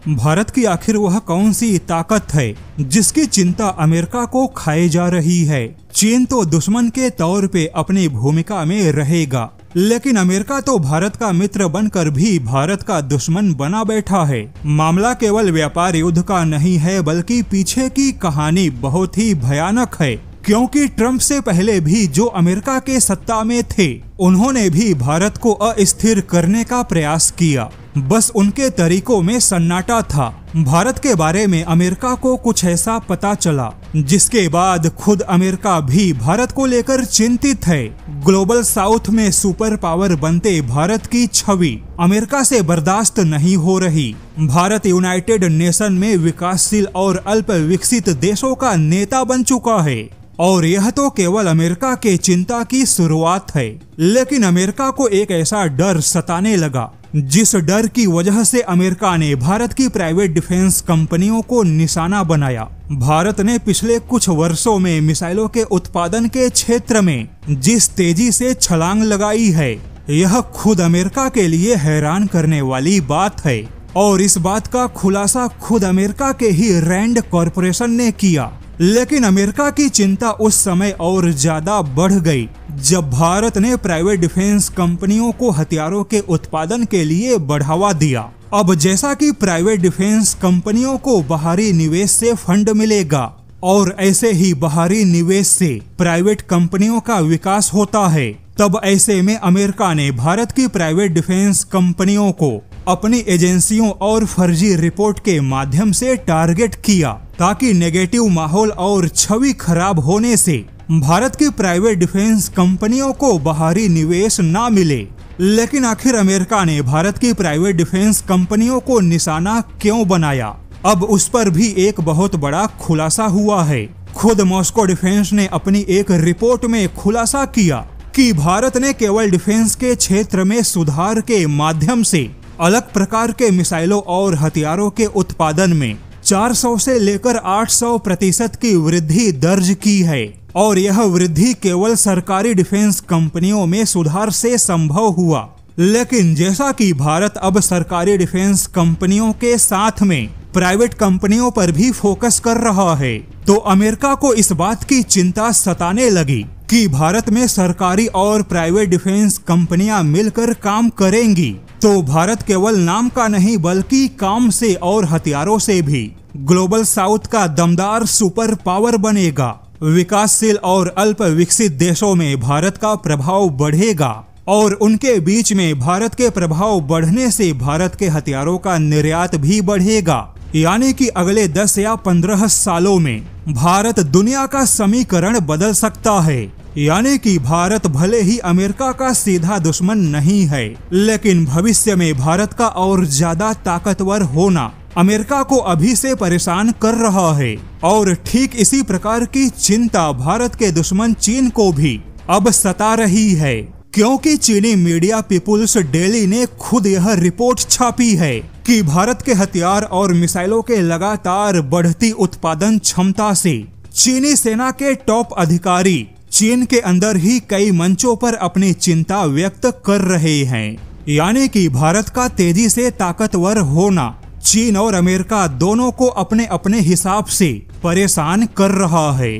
भारत की आखिर वह कौन सी ताकत है जिसकी चिंता अमेरिका को खाए जा रही है। चीन तो दुश्मन के तौर पे अपनी भूमिका में रहेगा, लेकिन अमेरिका तो भारत का मित्र बनकर भी भारत का दुश्मन बना बैठा है। मामला केवल व्यापार युद्ध का नहीं है, बल्कि पीछे की कहानी बहुत ही भयानक है। क्योंकि ट्रंप से पहले भी जो अमेरिका के सत्ता में थे, उन्होंने भी भारत को अस्थिर करने का प्रयास किया। बस उनके तरीकों में सन्नाटा था। भारत के बारे में अमेरिका को कुछ ऐसा पता चला जिसके बाद खुद अमेरिका भी भारत को लेकर चिंतित है। ग्लोबल साउथ में सुपर पावर बनते भारत की छवि अमेरिका से बर्दाश्त नहीं हो रही। भारत यूनाइटेड नेशन में विकासशील और अल्प विकसित देशों का नेता बन चुका है, और यह तो केवल अमेरिका के चिंता की शुरुआत है। लेकिन अमेरिका को एक ऐसा डर सताने लगा जिस डर की वजह से अमेरिका ने भारत की प्राइवेट डिफेंस कंपनियों को निशाना बनाया। भारत ने पिछले कुछ वर्षों में मिसाइलों के उत्पादन के क्षेत्र में जिस तेजी से छलांग लगाई है, यह खुद अमेरिका के लिए हैरान करने वाली बात है। और इस बात का खुलासा खुद अमेरिका के ही रैंड कॉरपोरेशन ने किया। लेकिन अमेरिका की चिंता उस समय और ज्यादा बढ़ गई जब भारत ने प्राइवेट डिफेंस कंपनियों को हथियारों के उत्पादन के लिए बढ़ावा दिया। अब जैसा कि प्राइवेट डिफेंस कंपनियों को बाहरी निवेश से फंड मिलेगा, और ऐसे ही बाहरी निवेश से प्राइवेट कंपनियों का विकास होता है, तब ऐसे में अमेरिका ने भारत की प्राइवेट डिफेंस कंपनियों को अपनी एजेंसियों और फर्जी रिपोर्ट के माध्यम से टारगेट किया, ताकि नेगेटिव माहौल और छवि खराब होने से भारत की प्राइवेट डिफेंस कंपनियों को बाहरी निवेश ना मिले। लेकिन आखिर अमेरिका ने भारत की प्राइवेट डिफेंस कंपनियों को निशाना क्यों बनाया? अब उस पर भी एक बहुत बड़ा खुलासा हुआ है। खुद मॉस्को डिफेंस ने अपनी एक रिपोर्ट में खुलासा किया कि भारत ने केवल डिफेंस के क्षेत्र में सुधार के माध्यम से अलग प्रकार के मिसाइलों और हथियारों के उत्पादन में 400 से लेकर 800% की वृद्धि दर्ज की है, और यह वृद्धि केवल सरकारी डिफेंस कंपनियों में सुधार से संभव हुआ। लेकिन जैसा कि भारत अब सरकारी डिफेंस कंपनियों के साथ में प्राइवेट कंपनियों पर भी फोकस कर रहा है, तो अमेरिका को इस बात की चिंता सताने लगी कि भारत में सरकारी और प्राइवेट डिफेंस कंपनियां मिलकर काम करेंगी तो भारत केवल नाम का नहीं, बल्कि काम से और हथियारों से भी ग्लोबल साउथ का दमदार सुपर पावर बनेगा। विकासशील और अल्प विकसित देशों में भारत का प्रभाव बढ़ेगा, और उनके बीच में भारत के प्रभाव बढ़ने से भारत के हथियारों का निर्यात भी बढ़ेगा। यानी कि अगले 10 या 15 सालों में भारत दुनिया का समीकरण बदल सकता है। यानी कि भारत भले ही अमेरिका का सीधा दुश्मन नहीं है, लेकिन भविष्य में भारत का और ज्यादा ताकतवर होना अमेरिका को अभी से परेशान कर रहा है। और ठीक इसी प्रकार की चिंता भारत के दुश्मन चीन को भी अब सता रही है, क्योंकि चीनी मीडिया पीपुल्स डेली ने खुद यह रिपोर्ट छापी है कि भारत के हथियार और मिसाइलों के लगातार बढ़ती उत्पादन क्षमता से चीनी सेना के टॉप अधिकारी चीन के अंदर ही कई मंचों पर अपनी चिंता व्यक्त कर रहे हैं। यानी कि भारत का तेजी से ताकतवर होना चीन और अमेरिका दोनों को अपने अपने हिसाब से परेशान कर रहा है।